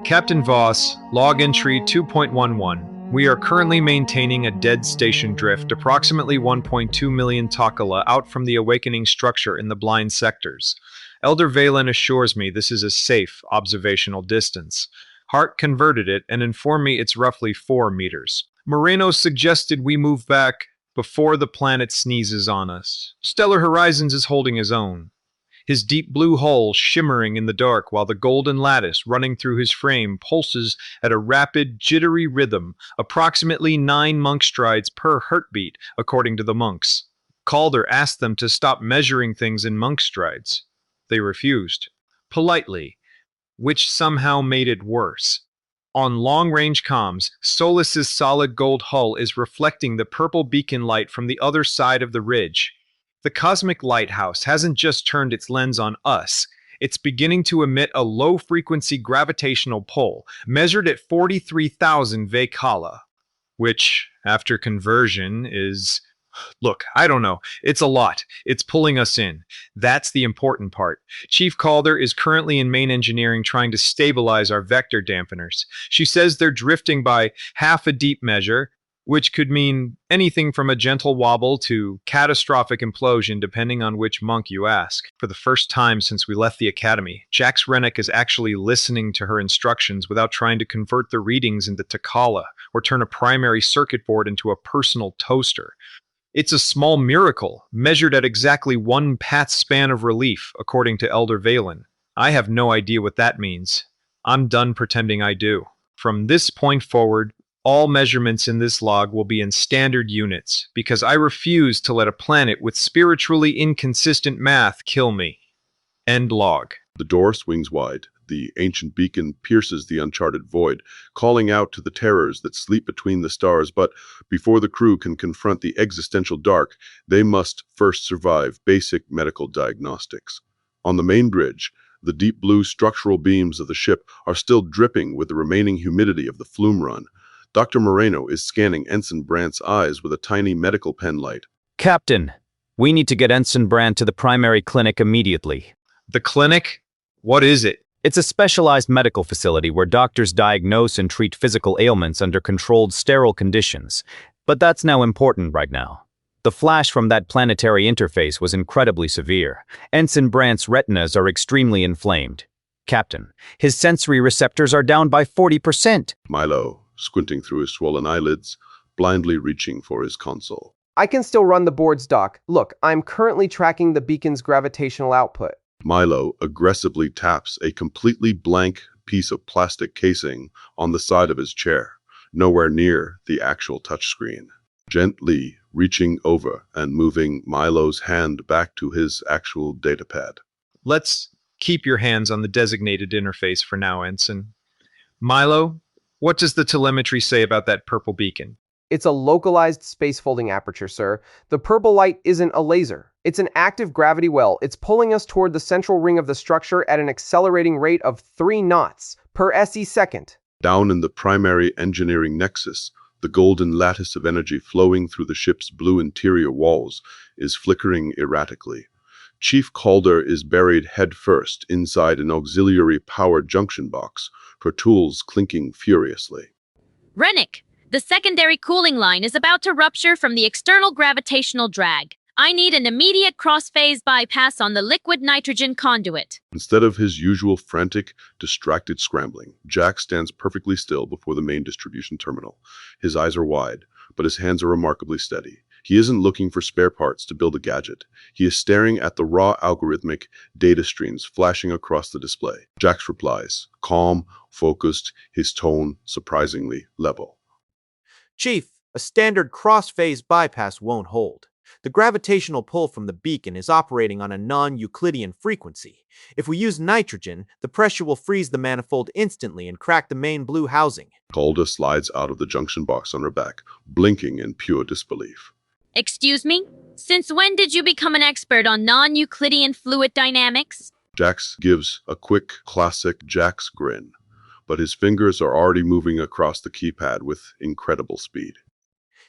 Captain Voss, log entry 2.11. We are currently maintaining a dead station drift approximately 1.2 million takala out from the awakening structure in the blind sectors. Elder Valen assures me this is a safe observational distance. Hart converted it and informed me it's roughly 4 meters. Moreno suggested we move back before the planet sneezes on us. Stellar Horizons is holding his own, his deep blue hull shimmering in the dark while the golden lattice running through his frame pulses at a rapid, jittery rhythm, approximately 9 monk strides per heartbeat, according to the monks. Calder asked them to stop measuring things in monk strides. They refused, politely, which somehow made it worse. On long-range comms, Solace's solid gold hull is reflecting the purple beacon light from the other side of the ridge. The cosmic lighthouse hasn't just turned its lens on us, it's beginning to emit a low-frequency gravitational pull, measured at 43,000 Vekala, which, after conversion, is... Look, I don't know. It's a lot. It's pulling us in. That's the important part. Chief Calder is currently in main engineering trying to stabilize our vector dampeners. She says they're drifting by half a deep measure, which could mean anything from a gentle wobble to catastrophic implosion depending on which monk you ask. For the first time since we left the academy, Jax Rennick is actually listening to her instructions without trying to convert the readings into Takala or turn a primary circuit board into a personal toaster. It's a small miracle, measured at exactly 1 path span of relief, according to Elder Valen. I have no idea what that means. I'm done pretending I do. From this point forward, all measurements in this log will be in standard units, because I refuse to let a planet with spiritually inconsistent math kill me. End log. The door swings wide. The ancient beacon pierces the uncharted void, calling out to the terrors that sleep between the stars, but before the crew can confront the existential dark, they must first survive basic medical diagnostics. On the main bridge, the deep blue structural beams of the ship are still dripping with the remaining humidity of the flume run. Dr. Moreno is scanning Ensign Brant's eyes with a tiny medical pen light. Captain, we need to get Ensign Brant to the primary clinic immediately. The clinic? What is it? It's a specialized medical facility where doctors diagnose and treat physical ailments under controlled, sterile conditions. But that's now important right now. The flash from that planetary interface was incredibly severe. Ensign Brant's retinas are extremely inflamed. Captain, his sensory receptors are down by 40%. Milo, squinting through his swollen eyelids, blindly reaching for his console. I can still run the boards, Doc. Look, I'm currently tracking the beacon's gravitational output. Milo aggressively taps a completely blank piece of plastic casing on the side of his chair, nowhere near the actual touchscreen. Gently reaching over and moving Milo's hand back to his actual datapad. Let's keep your hands on the designated interface for now, Ensign. Milo, what does the telemetry say about that purple beacon? It's a localized space-folding aperture, sir. The purple light isn't a laser. It's an active gravity well. It's pulling us toward the central ring of the structure at an accelerating rate of 3 knots per SE second. Down in the primary engineering nexus, the golden lattice of energy flowing through the ship's blue interior walls is flickering erratically. Chief Calder is buried headfirst inside an auxiliary power junction box, her tools clinking furiously. Rennick! The secondary cooling line is about to rupture from the external gravitational drag. I need an immediate cross-phase bypass on the liquid nitrogen conduit. Instead of his usual frantic, distracted scrambling, Jack stands perfectly still before the main distribution terminal. His eyes are wide, but his hands are remarkably steady. He isn't looking for spare parts to build a gadget. He is staring at the raw algorithmic data streams flashing across the display. Jax replies, calm, focused, his tone surprisingly level. Chief, a standard cross-phase bypass won't hold. The gravitational pull from the beacon is operating on a non-Euclidean frequency. If we use nitrogen, the pressure will freeze the manifold instantly and crack the main blue housing. Calder slides out of the junction box on her back, blinking in pure disbelief. Excuse me? Since when did you become an expert on non-Euclidean fluid dynamics? Jax gives a quick, classic Jax grin, but his fingers are already moving across the keypad with incredible speed.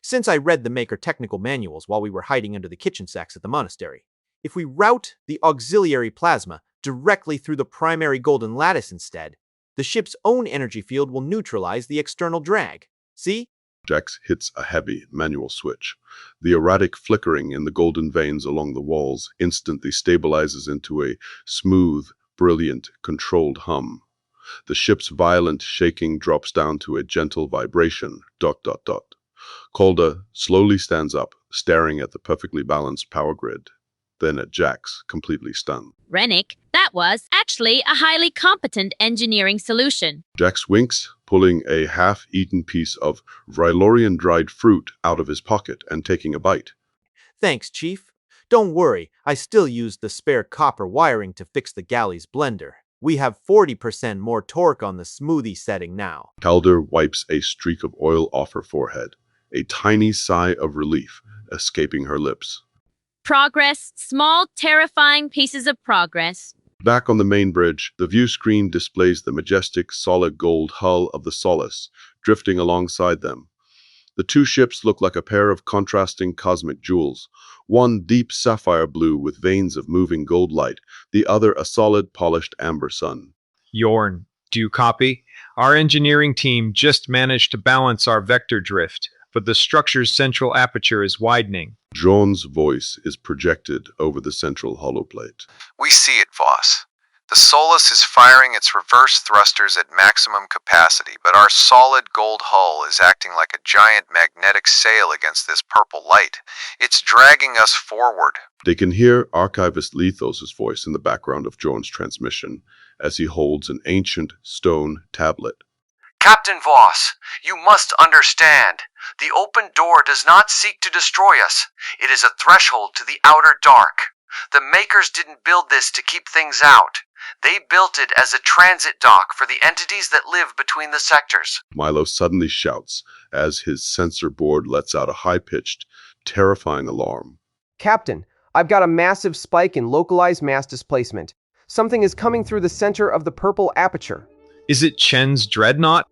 Since I read the Maker technical manuals while we were hiding under the kitchen sacks at the monastery, if we route the auxiliary plasma directly through the primary golden lattice instead, The ship's own energy field will neutralize the external drag. See? Jax hits a heavy manual switch. The erratic flickering in the golden veins along the walls instantly stabilizes into a smooth, brilliant, controlled hum. The ship's violent shaking drops down to a gentle vibration. ... Calder slowly stands up, staring at the perfectly balanced power grid, then at Jax, completely stunned. Rennick, that was actually a highly competent engineering solution. Jax winks, pulling a half-eaten piece of Rylorian dried fruit out of his pocket and taking a bite. Thanks, Chief. Don't worry, I still used the spare copper wiring to fix the galley's blender. We have 40% more torque on the smoothie setting now. Calder wipes a streak of oil off her forehead, a tiny sigh of relief escaping her lips. Progress, small, terrifying pieces of progress. Back on the main bridge, the view screen displays the majestic, solid gold hull of the Solace, drifting alongside them. The two ships look like a pair of contrasting cosmic jewels, one deep sapphire blue with veins of moving gold light, the other a solid, polished amber sun. Yorn, do you copy? Our engineering team just managed to balance our vector drift, but the structure's central aperture is widening. John's voice is projected over the central holoplate. We see it, Voss. The Solace is firing its reverse thrusters at maximum capacity, but our solid gold hull is acting like a giant magnetic sail against this purple light. It's dragging us forward. They can hear Archivist Lethos' voice in the background of John's transmission as he holds an ancient stone tablet. Captain Voss, you must understand. The open door does not seek to destroy us. It is a threshold to the outer dark. The makers didn't build this to keep things out. They built it as a transit dock for the entities that live between the sectors. Milo suddenly shouts as his sensor board lets out a high-pitched, terrifying alarm. Captain, I've got a massive spike in localized mass displacement. Something is coming through the center of the purple aperture. Is it Chen's dreadnought?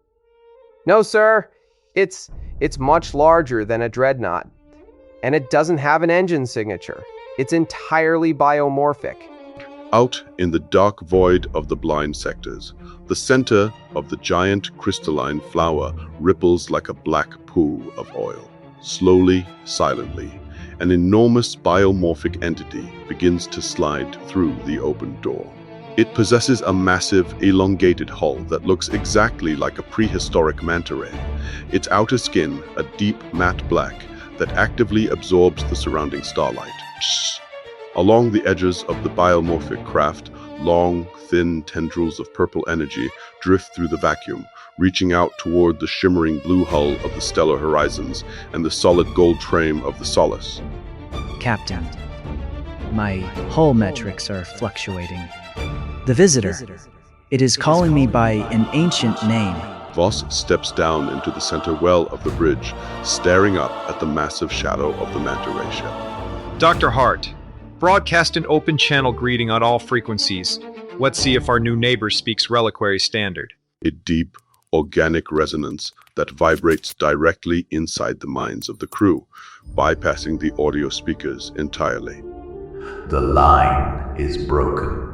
No, sir. It's much larger than a dreadnought. And it doesn't have an engine signature. It's entirely biomorphic. Out in the dark void of the blind sectors, the center of the giant crystalline flower ripples like a black pool of oil. Slowly, silently, an enormous biomorphic entity begins to slide through the open door. It possesses a massive, elongated hull that looks exactly like a prehistoric manta ray. Its outer skin, a deep matte black that actively absorbs the surrounding starlight. Along the edges of the biomorphic craft, long, thin tendrils of purple energy drift through the vacuum, reaching out toward the shimmering blue hull of the stellar horizons and the solid gold frame of the Solace. Captain, my hull metrics are fluctuating. The visitor, it is calling me by an ancient name. Voss steps down into the center well of the bridge, staring up at the massive shadow of the manta ray ship. Dr. Hart, broadcast an open channel greeting on all frequencies. Let's see if our new neighbor speaks reliquary standard. A deep, organic resonance that vibrates directly inside the minds of the crew, bypassing the audio speakers entirely. The line is broken.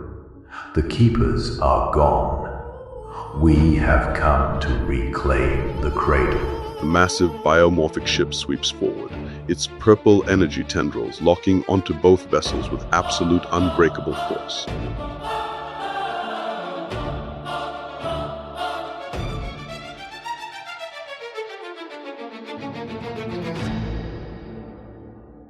The keepers are gone. We have come to reclaim the cradle. The massive biomorphic ship sweeps forward, its purple energy tendrils locking onto both vessels with absolute unbreakable force.